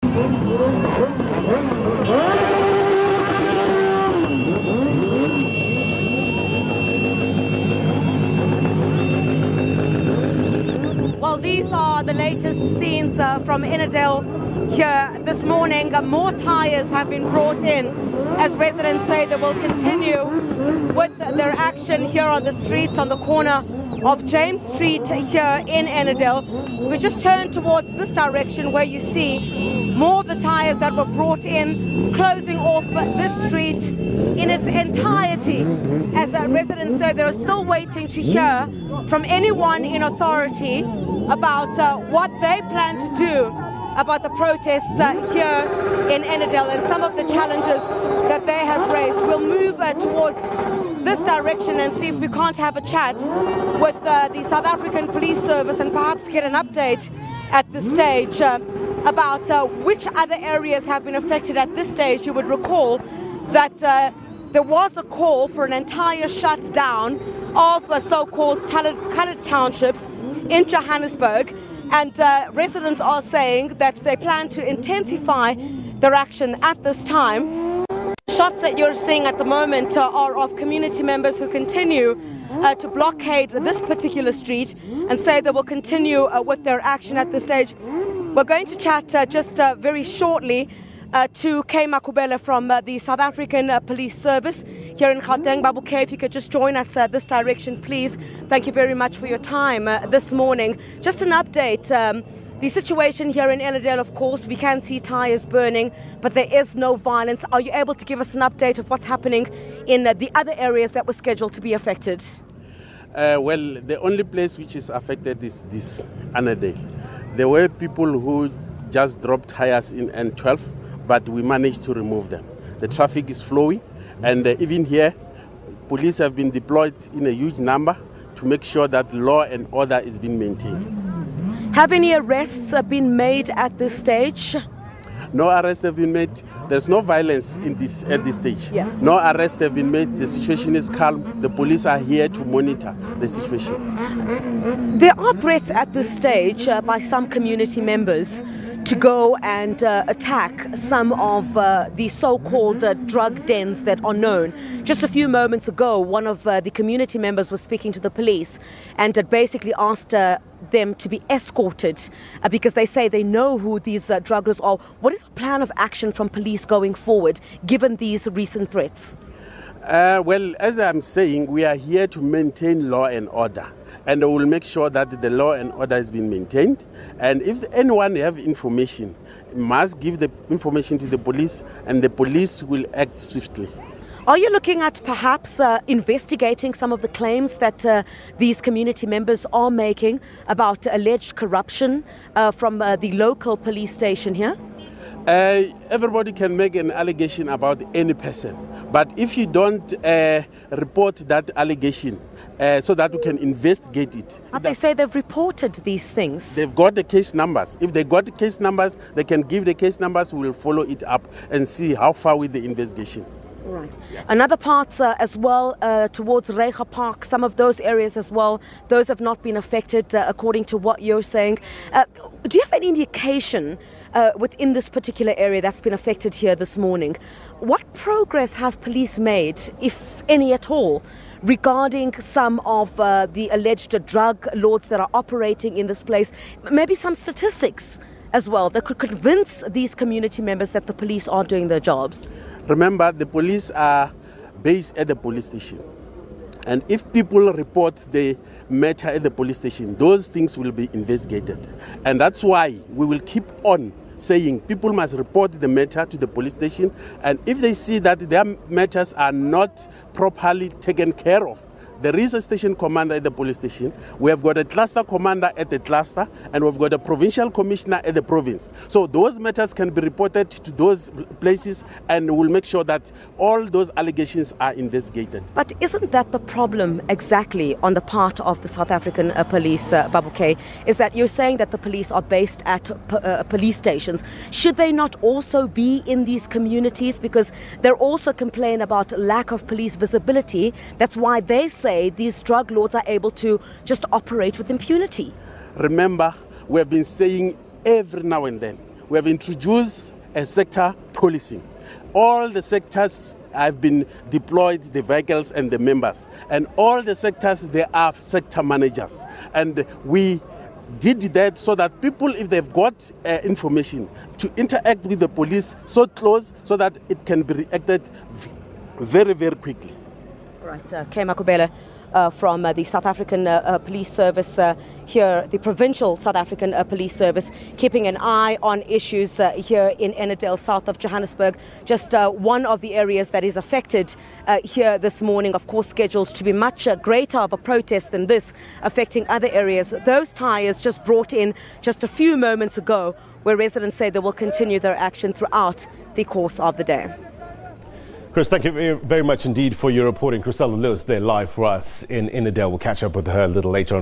Well, these are the latest scenes from Ennnerdale here this morning. More tyres have been brought in as residents say they will continue with their action here on the streets on the corner of James Street here in Ennnerdale. We just turn towards this direction where you see more of the tyres that were brought in, closing off this street in its entirety. As residents say, they're still waiting to hear from anyone in authority about what they plan to do about the protests here in Ennnerdale and some of the challenges that they have raised. We'll move towards this direction and see if we can't have a chat with the South African Police Service and perhaps get an update at this stage about which other areas have been affected at this stage. You would recall that there was a call for an entire shutdown of so-called coloured townships in Johannesburg, and residents are saying that they plan to intensify their action at this time. Shots that you're seeing at the moment are of community members who continue to blockade this particular street and say they will continue with their action at this stage. We're going to chat just very shortly to Kay Makubela from the South African Police Service here in Gauteng. Babu Kay, if you could just join us this direction, please. Thank you very much for your time this morning. Just an update. The situation here in Ennnerdale, of course, we can see tyres burning, but there is no violence. Are you able to give us an update of what's happening in the other areas that were scheduled to be affected? Well, the only place which is affected is this Ennnerdale. There were people who just dropped tyres in N12, but we managed to remove them. The traffic is flowing, and even here, police have been deployed in a huge number to make sure that law and order is being maintained. Have any arrests been made at this stage? No arrests have been made. There's no violence at this stage. Yeah. No arrests have been made. The situation is calm. The police are here to monitor the situation. There are threats at this stage by some community members to go and attack some of the so-called drug dens that are known. Just a few moments ago, one of the community members was speaking to the police and had basically asked them to be escorted because they say they know who these drug lords are. What is the plan of action from police going forward, given these recent threats? Well, as I'm saying, we are here to maintain law and order. And we will make sure that the law and order has been maintained. And if anyone have information, must give the information to the police, and the police will act swiftly. Are you looking at perhaps investigating some of the claims that these community members are making about alleged corruption from the local police station here? Everybody can make an allegation about any person, but if you don't report that allegation so that we can investigate it. But they say they've reported these things. They've got the case numbers. If they got the case numbers, they can give the case numbers. We will follow it up and see how far with the investigation. Right. Yeah. Another parts as well towards Reicha Park, some of those areas as well, those have not been affected according to what you're saying. Do you have any indication within this particular area that's been affected here this morning? What progress have police made, if any at all, regarding some of the alleged drug lords that are operating in this place? Maybe some statistics as well that could convince these community members that the police are doing their jobs. Remember, the police are based at the police station. And if people report the matter at the police station, those things will be investigated. And that's why we will keep on saying people must report the matter to the police station. And if they see that their matters are not properly taken care of, there is a station commander at the police station. We have got a cluster commander at the cluster, and we've got a provincial commissioner at the province. So those matters can be reported to those places, and we'll make sure that all those allegations are investigated. But isn't that the problem exactly on the part of the South African police, Babu Kay, is that you're saying that the police are based at police stations. Should they not also be in these communities? Because they're also complain about lack of police visibility. That's why they say these drug lords are able to just operate with impunity. Remember, we have been saying every now and then, we have introduced a sector policing. All the sectors have been deployed, the vehicles and the members. And all the sectors, they are sector managers. And we did that so that people, if they've got information, to interact with the police so close so that it can be reacted very, very quickly. Right, Kema Kubela from the South African Police Service here, the Provincial South African Police Service, keeping an eye on issues here in Ennnerdale, south of Johannesburg. Just one of the areas that is affected here this morning, of course, scheduled to be much greater of a protest than this, affecting other areas. Those tyres just brought in just a few moments ago, where residents say they will continue their action throughout the course of the day. Chris, thank you very much indeed for your reporting. Chriselda Lewis there live for us in Ennnerdale. We'll catch up with her a little later on.